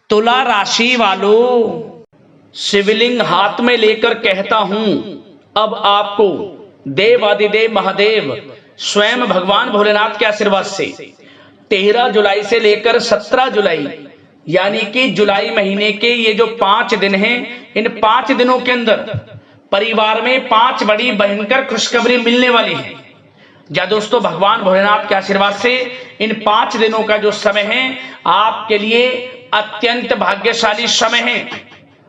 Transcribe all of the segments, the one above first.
तुला राशि वालों, शिवलिंग हाथ में लेकर कहता हूं अब आपको देवादिदेव महादेव स्वयं भगवान भोलेनाथ के आशीर्वाद से 13 जुलाई से लेकर 17 जुलाई यानी कि जुलाई महीने के ये जो 5 दिन हैं, इन 5 दिनों के अंदर परिवार में 5 बड़ी भयंकर खुशखबरी मिलने वाली है। या दोस्तों, भगवान भोलेनाथ के आशीर्वाद से इन 5 दिनों का जो समय है आपके लिए अत्यंत भाग्यशाली समय है,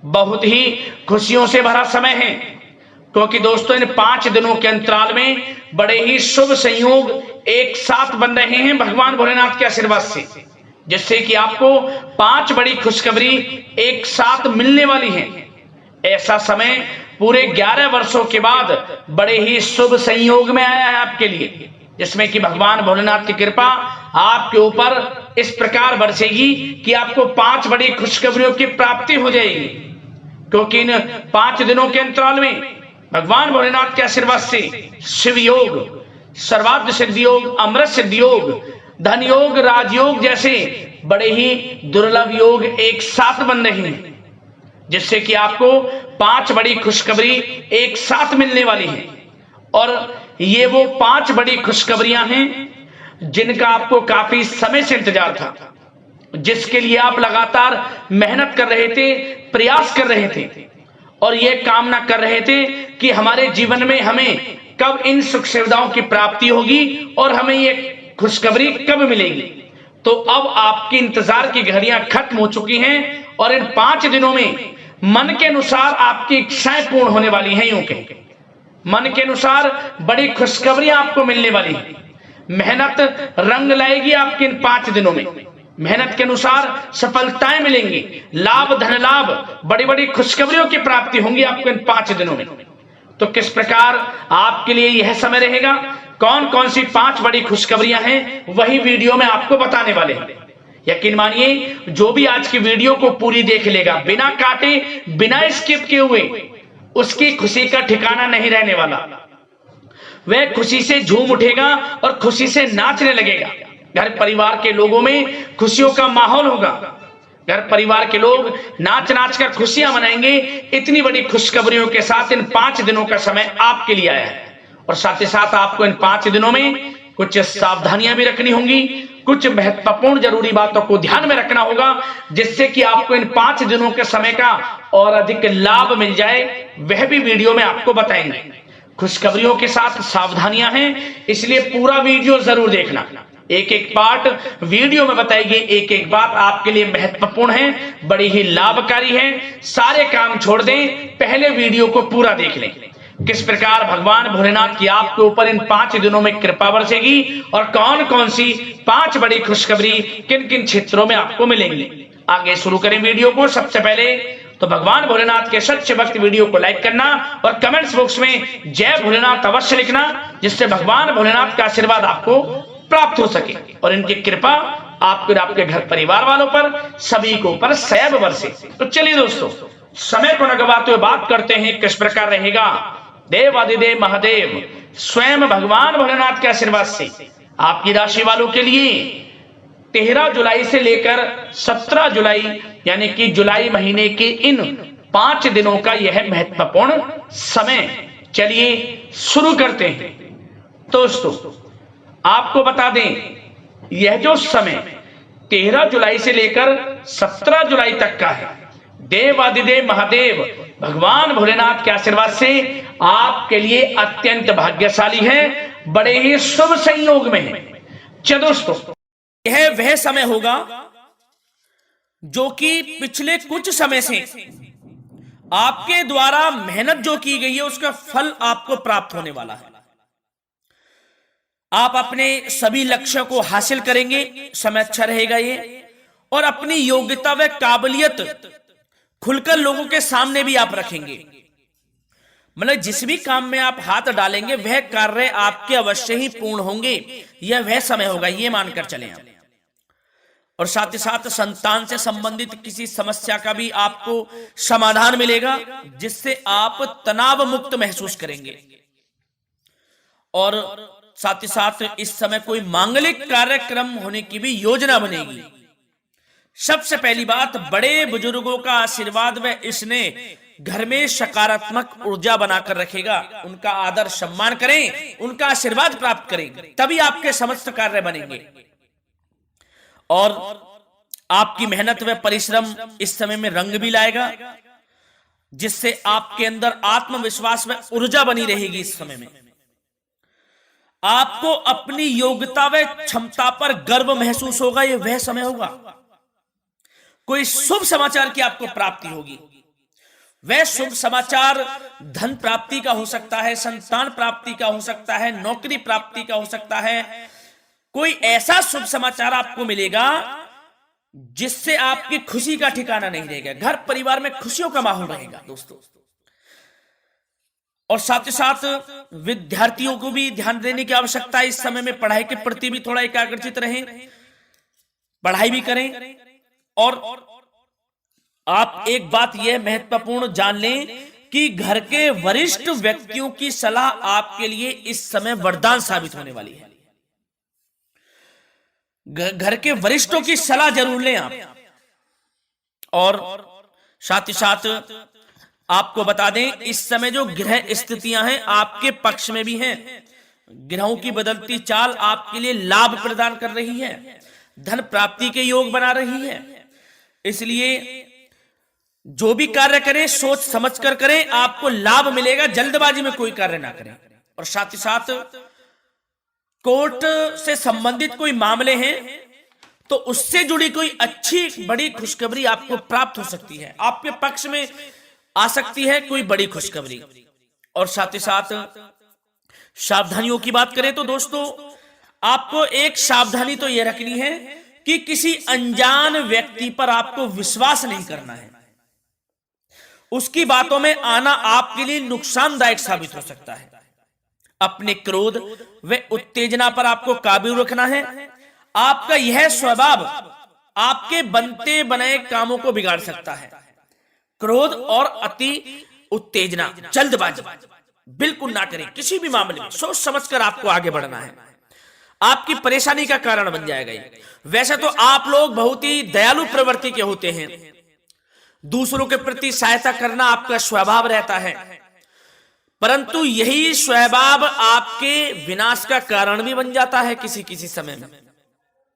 बहुत ही खुशियों से भरा समय है। क्योंकि दोस्तों, इन 5 दिनों के अंतराल में बड़े ही शुभ संयोग एक साथ बन रहे हैं भगवान भोलेनाथ के आशीर्वाद से, जिससे कि आपको 5 बड़ी खुशखबरी एक साथ मिलने वाली है। ऐसा समय पूरे 11 वर्षों के बाद बड़े ही शुभ संयोग में आया है आपके लिए, जिसमें कि भगवान भोलेनाथ की कृपा आपके ऊपर इस प्रकार बरसेगी कि आपको 5 बड़ी खुशखबरियों की प्राप्ति हो जाएगी। क्योंकि इन 5 दिनों के अंतराल में भगवान भोलेनाथ के आशीर्वाद से शिव योग, सर्वार्थ सिद्धि योग, अमृत सिद्धि योग, धन योग, राजयोग जैसे बड़े ही दुर्लभ योग एक साथ बन रहे हैं, जिससे कि आपको 5 बड़ी खुशखबरी एक साथ मिलने वाली है। और ये वो 5 बड़ी खुशखबरियां हैं जिनका आपको काफी समय से इंतजार था, जिसके लिए आप लगातार मेहनत कर रहे थे, प्रयास कर रहे थे और ये कामना कर रहे थे कि हमारे जीवन में हमें कब इन सुख सुविधाओं की प्राप्ति होगी और हमें ये खुशखबरी कब मिलेगी। तो अब आपकी इंतजार की घड़ियां खत्म हो चुकी हैं और इन 5 दिनों में मन के अनुसार आपकी इच्छाएं पूर्ण होने वाली हैं। यूं कहें, मन के अनुसार बड़ी खुशखबरियां आपको मिलने वाली हैं। मेहनत रंग लाएगी आपके इन 5 दिनों में, मेहनत के अनुसार सफलताएं मिलेंगी, लाभ, धन लाभ, बड़ी बड़ी खुशखबरियों की प्राप्ति होंगी आपको इन 5 दिनों में। तो किस प्रकार आपके लिए यह समय रहेगा, कौन कौन सी 5 बड़ी खुशखबरियां हैं, वही वीडियो में आपको बताने वाले हैं। यकीन मानिए, जो भी आज की वीडियो को पूरी देख लेगा, बिना काटे, बिना स्किप किए हुए, उसकी खुशी का ठिकाना नहीं रहने वाला। वह खुशी से झूम उठेगा और खुशी से नाचने लगेगा। घर परिवार के लोगों में खुशियों का माहौल होगा, घर परिवार के लोग नाच नाच कर खुशियां मनाएंगे। इतनी बड़ी खुशखबरियों के साथ इन 5 दिनों का समय आपके लिए आया है। और साथ ही साथ आपको इन 5 दिनों में कुछ सावधानियां भी रखनी होंगी, कुछ महत्वपूर्ण जरूरी बातों को ध्यान में रखना होगा, जिससे कि आपको इन 5 दिनों के समय का और अधिक लाभ मिल जाए। वह भी वीडियो में आपको बताएंगे। खुशखबरियों के साथ सावधानियां हैं, इसलिए पूरा वीडियो जरूर देखना। एक एक पार्ट वीडियो में बताई गई एक एक बात आपके लिए महत्वपूर्ण है, बड़ी ही लाभकारी है। सारे काम छोड़ दें, पहले वीडियो को पूरा देख लें। किस प्रकार भगवान भोलेनाथ की आपके ऊपर इन 5 दिनों में कृपा बरसेगी और कौन कौन सी 5 बड़ी खुशखबरी किन किन क्षेत्रों में आपको मिलेंगी। आगे शुरू करें वीडियो को। सबसे पहले तो भगवान भोलेनाथ के सच्चे भक्त वीडियो को लाइक करना और कमेंट्स बॉक्स में जय भोलेनाथ अवश्य लिखना, जिससे भगवान भोलेनाथ का आशीर्वाद आपको प्राप्त हो सके और इनकी कृपा आपके और आपके घर परिवार वालों पर, सभी को ऊपर सैब बरसे। तो चलिए दोस्तों, समय को न गवाते हुए बात करते हैं किस प्रकार रहेगा देवादिदेव महादेव स्वयं भगवान भोलेनाथ के आशीर्वाद से आपकी राशि वालों के लिए 13 जुलाई से लेकर 17 जुलाई यानी कि जुलाई महीने के इन 5 दिनों का यह महत्वपूर्ण समय। चलिए शुरू करते हैं। दोस्तों, आपको बता दें, यह जो समय 13 जुलाई से लेकर 17 जुलाई तक का है, देवादिदेव महादेव भगवान भोलेनाथ के आशीर्वाद से आपके लिए अत्यंत भाग्यशाली है, बड़े ही शुभ संयोग में है। चलो दोस्तों, यह वह समय होगा जो कि पिछले कुछ समय से आपके द्वारा मेहनत जो की गई है उसका फल आपको प्राप्त होने वाला है। आप अपने सभी लक्ष्यों को हासिल करेंगे, समय अच्छा रहेगा ये, और अपनी योग्यता व काबिलियत खुलकर लोगों के सामने भी आप रखेंगे। मतलब जिस भी काम में आप हाथ डालेंगे वह कार्य आपके अवश्य ही पूर्ण होंगे। यह वह समय होगा, ये मानकर चलें आप। और साथ ही साथ संतान से संबंधित किसी समस्या का भी आपको समाधान मिलेगा, जिससे आप तनाव मुक्त महसूस करेंगे। और साथ ही साथ इस समय कोई मांगलिक कार्यक्रम होने की भी योजना बनेगी। सबसे पहली बात, बड़े बुजुर्गों का आशीर्वाद व इसने घर में सकारात्मक ऊर्जा बनाकर रखेगा। उनका आदर सम्मान करें, उनका आशीर्वाद प्राप्त करें, तभी आपके समस्त कार्य बनेंगे। और आपकी मेहनत व परिश्रम इस समय में रंग भी लाएगा, जिससे आपके अंदर आत्मविश्वास व ऊर्जा बनी रहेगी। इस समय में आपको अपनी योग्यता व क्षमता पर गर्व महसूस होगा। यह वह समय होगा, कोई शुभ समाचार की आपको प्राप्ति होगी। वह शुभ समाचार धन प्राप्ति का हो सकता है, संतान प्राप्ति का हो सकता है, नौकरी प्राप्ति का हो सकता है। कोई ऐसा शुभ समाचार आपको मिलेगा जिससे आपकी खुशी का ठिकाना नहीं रहेगा। घर परिवार में खुशियों का माहौल रहेगा दोस्तों। और साथ ही साथ विद्यार्थियों को भी ध्यान देने की आवश्यकता है। इस समय में पढ़ाई के प्रति भी थोड़ा एकाग्रचित रहें, पढ़ाई भी करें। और आप एक बात यह महत्वपूर्ण जान लें कि घर के वरिष्ठ व्यक्तियों की सलाह आपके लिए इस समय वरदान साबित होने वाली है। घर के वरिष्ठों की सलाह जरूर लें आप। और साथ ही साथ आपको बता दें, इस समय जो ग्रह स्थितियां हैं आपके पक्ष में भी हैं। ग्रहों की बदलती चाल आपके लिए लाभ प्रदान कर रही है, धन प्राप्ति के योग बना रही है। इसलिए जो भी कार्य करें सोच समझ कर करें, आपको लाभ मिलेगा। जल्दबाजी में कोई कार्य ना करें। और साथ ही साथ कोर्ट से संबंधित कोई मामले हैं तो उससे जुड़ी कोई अच्छी बड़ी खुशखबरी आपको प्राप्त हो सकती है, आपके पक्ष में आ सकती है कोई बड़ी खुशखबरी। और साथ ही साथ सावधानियों की बात करें तो दोस्तों, आपको एक सावधानी तो यह रखनी है कि किसी अनजान व्यक्ति पर आपको विश्वास नहीं करना है। उसकी बातों में आना आपके लिए नुकसानदायक साबित हो सकता है। अपने क्रोध व उत्तेजना पर आपको काबू रखना है। आपका यह स्वभाव आपके बनते बनाए कामों को बिगाड़ सकता है। क्रोध और अति उत्तेजना, जल्दबाजी बिल्कुल ना करें। किसी भी मामले में सोच समझकर आपको आगे बढ़ना है, आपकी परेशानी का कारण बन जाएगा ये। वैसे तो आप लोग बहुत ही दयालु प्रवृत्ति के होते हैं, दूसरों के प्रति सहायता करना आपका स्वभाव रहता है, परंतु यही स्वभाव आपके विनाश का कारण भी बन जाता है। किसी किसी समय में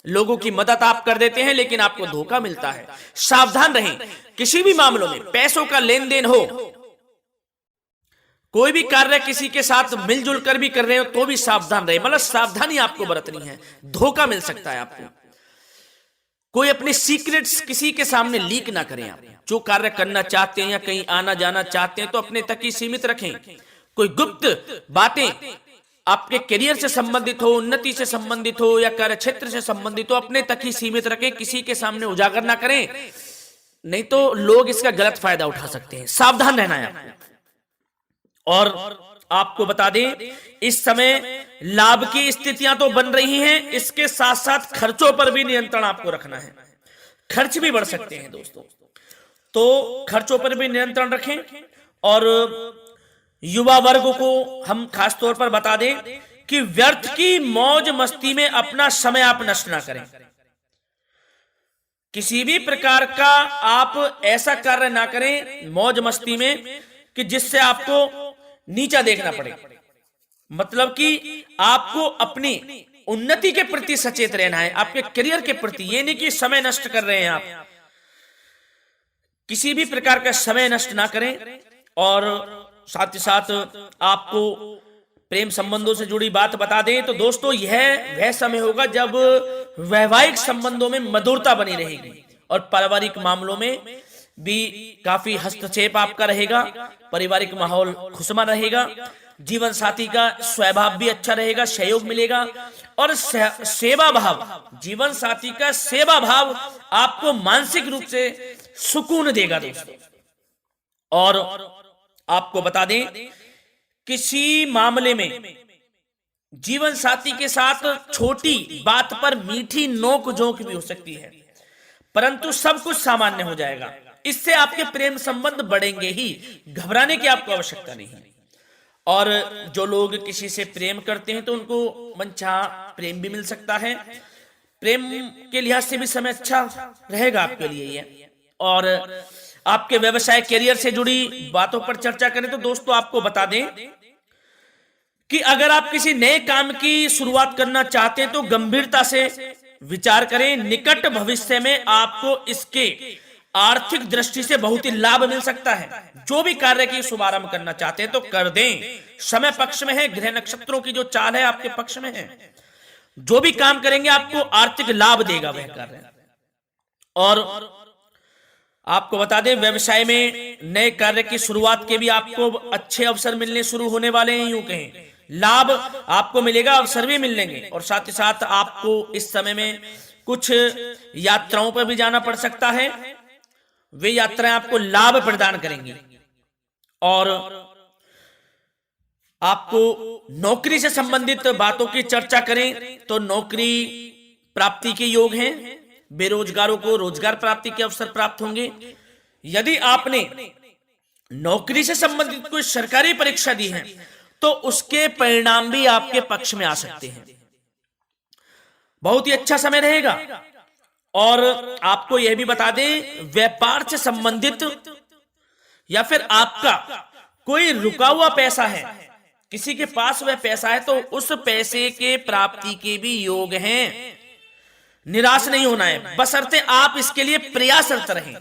लोगों की मदद आप कर देते हैं लेकिन आपको धोखा मिलता है। सावधान रहें। किसी भी मामलों में पैसों का लेन देन हो, कोई भी कार्य किसी के साथ मिलजुल कर भी कर रहे हो तो भी सावधान रहे। मतलब सावधानी आपको बरतनी है, धोखा मिल सकता है आपको। कोई अपने सीक्रेट्स किसी के सामने लीक ना करें। आप जो कार्य करना चाहते हैं या कहीं आना जाना चाहते हैं तो अपने तक ही सीमित रखें। कोई गुप्त बातें आपके करियर से संबंधित हो, उन्नति से संबंधित हो या कार्य क्षेत्र से संबंधित हो, अपने तक ही सीमित रखें, किसी के सामने उजागर ना करें, नहीं तो लोग इसका गलत फायदा उठा सकते हैं। सावधान रहना है आपको। और आपको बता दें, इस समय लाभ की स्थितियां तो बन रही हैं, इसके साथ साथ खर्चों पर भी नियंत्रण आपको रखना है। खर्च भी बढ़ सकते हैं दोस्तों, तो खर्चों पर भी नियंत्रण रखें। और युवा वर्ग को हम खास तौर पर बता दें कि व्यर्थ की मौज मस्ती में अपना समय आप नष्ट ना करें। किसी भी प्रकार का आप ऐसा कार्य ना करें मौज मस्ती में कि जिससे आपको नीचा देखना पड़े। मतलब कि आपको अपनी उन्नति के प्रति सचेत रहना है, आपके करियर के प्रति। ये नहीं कि समय नष्ट कर रहे हैं आप, किसी भी प्रकार का समय नष्ट ना करें। और साथ ही साथ आपको प्रेम संबंधों से जुड़ी बात बता दें तो दोस्तों, यह वह समय होगा जब वैवाहिक संबंधों में मधुरता बनी रहेगी और पारिवारिक मामलों में भी काफी हस्तक्षेप आपका रहेगा। पारिवारिक माहौल खुशमा रहेगा, जीवन साथी का स्वभाव भी अच्छा रहेगा, सहयोग मिलेगा। और सेवा भाव, जीवन साथी का सेवा भाव आपको मानसिक रूप से सुकून देगा दोस्तों। और आपको बता दें, किसी मामले में जीवन साथी के साथ छोटी बात पर मीठी नोक झोंक भी हो सकती है, परंतु सब कुछ सामान्य हो जाएगा। इससे आपके प्रेम संबंध बढ़ेंगे ही, घबराने की आपको आवश्यकता नहीं। और जो लोग किसी से प्रेम करते हैं तो उनको मनचाहा प्रेम भी मिल सकता है, प्रेम के लिहाज से भी समय अच्छा रहेगा आपके लिए ये। और आपके व्यवसाय कैरियर से जुड़ी बातों पर चर्चा करें तो दोस्तों आपको बता दें कि अगर आप किसी नए काम की शुरुआत करना चाहते हैं तो गंभीरता से विचार करें। निकट भविष्य में आपको इसके आर्थिक दृष्टि से बहुत ही लाभ मिल सकता है। जो भी कार्य की शुभारंभ करना चाहते हैं तो कर दें, समय पक्ष में है। ग्रह नक्षत्रों की जो चाल है आपके पक्ष में है। जो भी काम करेंगे आपको आर्थिक लाभ देगा वह कार्य। और आपको बता दें व्यवसाय में नए कार्य की शुरुआत के भी आपको अच्छे अवसर मिलने शुरू होने वाले हैं। यूं कहें लाभ आपको मिलेगा, अवसर भी मिलेंगे। और साथ ही साथ आपको इस समय में कुछ यात्राओं पर भी जाना पड़ सकता है। वे यात्राएं आपको लाभ प्रदान करेंगी। और आपको नौकरी से संबंधित बातों की चर्चा करें तो नौकरी प्राप्ति के योग हैं। बेरोजगारों को रोजगार प्राप्ति के अवसर प्राप्त होंगे। यदि आपने नौकरी से संबंधित कोई सरकारी परीक्षा दी है तो उसके परिणाम भी आपके पक्ष में आ सकते हैं। बहुत ही अच्छा समय रहेगा। और आपको यह भी बता दें व्यापार से संबंधित या फिर आपका कोई रुका हुआ पैसा है, किसी के पास वह पैसा है, तो उस पैसे के प्राप्ति के भी योग हैं। निराश नहीं होना है, बशर्ते आप इसके लिए प्रयासरत रहें।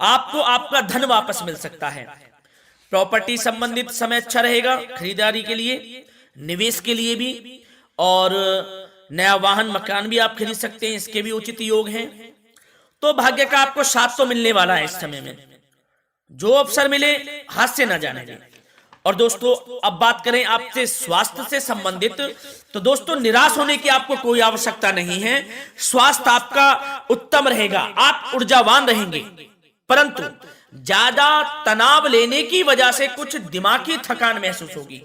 आपको आपका धन वापस मिल सकता है। प्रॉपर्टी संबंधित समय अच्छा रहेगा खरीदारी के लिए, निवेश के लिए भी। और नया वाहन मकान भी आप खरीद सकते हैं, इसके भी उचित योग हैं। तो भाग्य का आपको साथ तो मिलने वाला है इस समय में। जो अवसर मिले हाथ से ना जाने दें। और दोस्तों अब बात करें आपसे स्वास्थ्य से संबंधित, तो दोस्तों निराश होने की आपको कोई आवश्यकता नहीं है। स्वास्थ्य आपका उत्तम रहेगा, आप ऊर्जावान रहेंगे। परंतु ज्यादा तनाव लेने की वजह से कुछ दिमागी थकान महसूस होगी।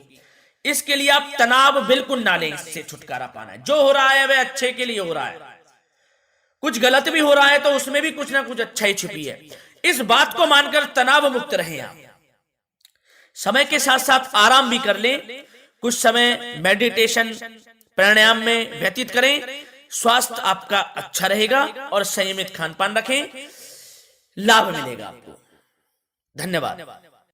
इसके लिए आप तनाव बिल्कुल ना लें। इससे छुटकारा पाना है। जो हो रहा है वह अच्छे के लिए हो रहा है। कुछ गलत भी हो रहा है तो उसमें भी कुछ ना कुछ अच्छा ही छुपी है। इस बात को मानकर तनाव मुक्त रहें आप। समय के साथ साथ आराम भी कर लें। कुछ समय मेडिटेशन प्राणायाम में व्यतीत करें। स्वास्थ्य आपका अच्छा रहेगा और संयमित खान पान रखें, लाभ मिलेगा आपको। धन्यवाद।